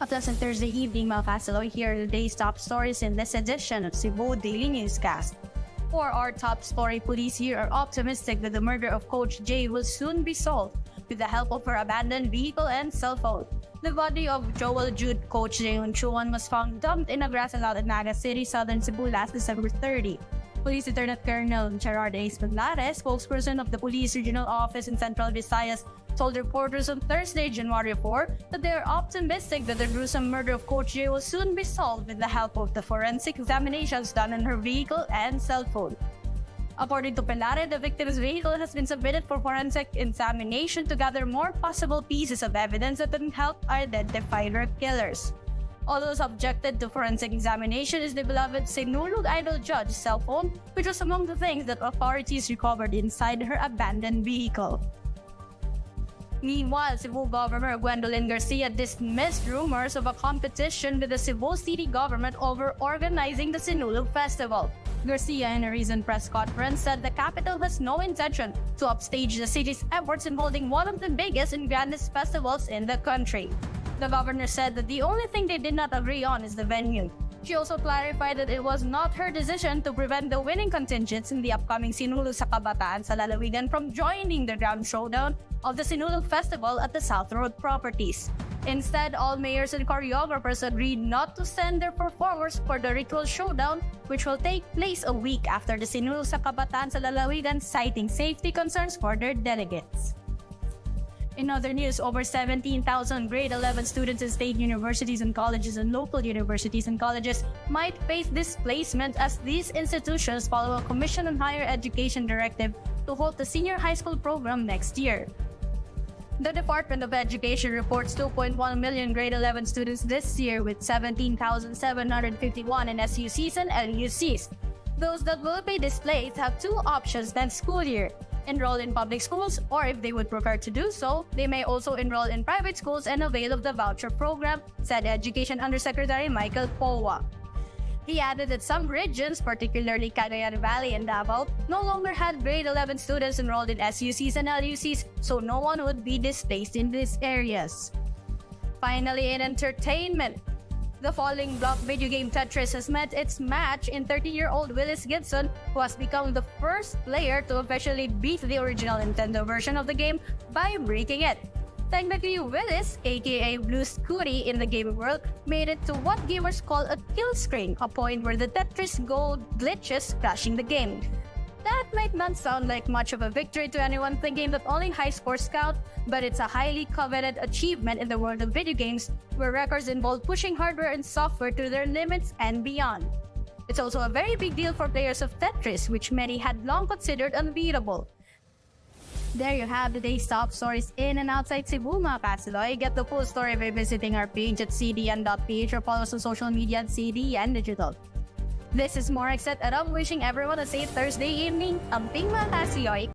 A pleasant Thursday evening, mga Kasaloy. Here are the day's top stories in this edition of Cebu Daily Newscast. For our top story, police here are optimistic that the murder of Coach Jay will soon be solved with the help of her abandoned vehicle and cell phone. The body of Joel Jude Coach Jay Unchuan was found dumped in a grassy lot in Naga City, southern Cebu last December 30. Police Lieutenant Colonel Gerard A. Spaglares, spokesperson of the Police Regional Office in Central Visayas, told reporters on Thursday, January 4, that they are optimistic that the gruesome murder of Coach Jay will soon be solved with the help of the forensic examinations done on her vehicle and cell phone. According to Pelare, the victim's vehicle has been submitted for forensic examination to gather more possible pieces of evidence that can help identify her killers. Although subjected to forensic examination is the beloved Sinulog idol judge's cell phone, which was among the things that authorities recovered inside her abandoned vehicle. Meanwhile, Cebu Governor Gwendolyn Garcia dismissed rumors of a competition with the Cebu City Government over organizing the Sinulog Festival. Garcia, in a recent press conference, said the capital has no intention to upstage the city's efforts in holding one of the biggest and grandest festivals in the country. The governor said that the only thing they did not agree on is the venue. She also clarified that it was not her decision to prevent the winning contingents in the upcoming Sinulog sa Kabataan sa Lalawigan from joining the ground showdown of the Sinulog Festival at the South Road properties. Instead, all mayors and choreographers agreed not to send their performers for the ritual showdown, which will take place a week after the Sinulog sa Kabataan sa Lalawigan, citing safety concerns for their delegates. In other news, over 17,000 grade 11 students in state universities and colleges and local universities and colleges might face displacement as these institutions follow a Commission on Higher Education directive to halt the senior high school program next year. The Department of Education reports 2.1 million grade 11 students this year, with 17,751 in SUCs and LUCs. Those that will be displaced have two options next school year: enroll in public schools, or if they would prefer to do so, they may also enroll in private schools and avail of the voucher program, said Education Undersecretary Michael Powa. He added that some regions, particularly Cagayan Valley and Davao, no longer had grade 11 students enrolled in SUCs and LUCs, so no one would be displaced in these areas. Finally, in entertainment, the falling block video game Tetris has met its match in 30-year-old Willis Gibson, who has become the first player to officially beat the original Nintendo version of the game by breaking it. Technically, Willis, aka Blue Scooty in the gaming world, made it to what gamers call a kill screen, a point where the Tetris gold glitches, crashing the game. That might not sound like much of a victory to anyone thinking that only high scores count, but it's a highly coveted achievement in the world of video games, where records involve pushing hardware and software to their limits and beyond. It's also a very big deal for players of Tetris, which many had long considered unbeatable. There you have today's top stories in and outside Cebu, mga Kasaloy. Get the full story by visiting our page at cdn.ph or follow us on social media at CDN Digital. This is Morexet Aram wishing everyone a safe Thursday evening. Amping mga Kasaloy.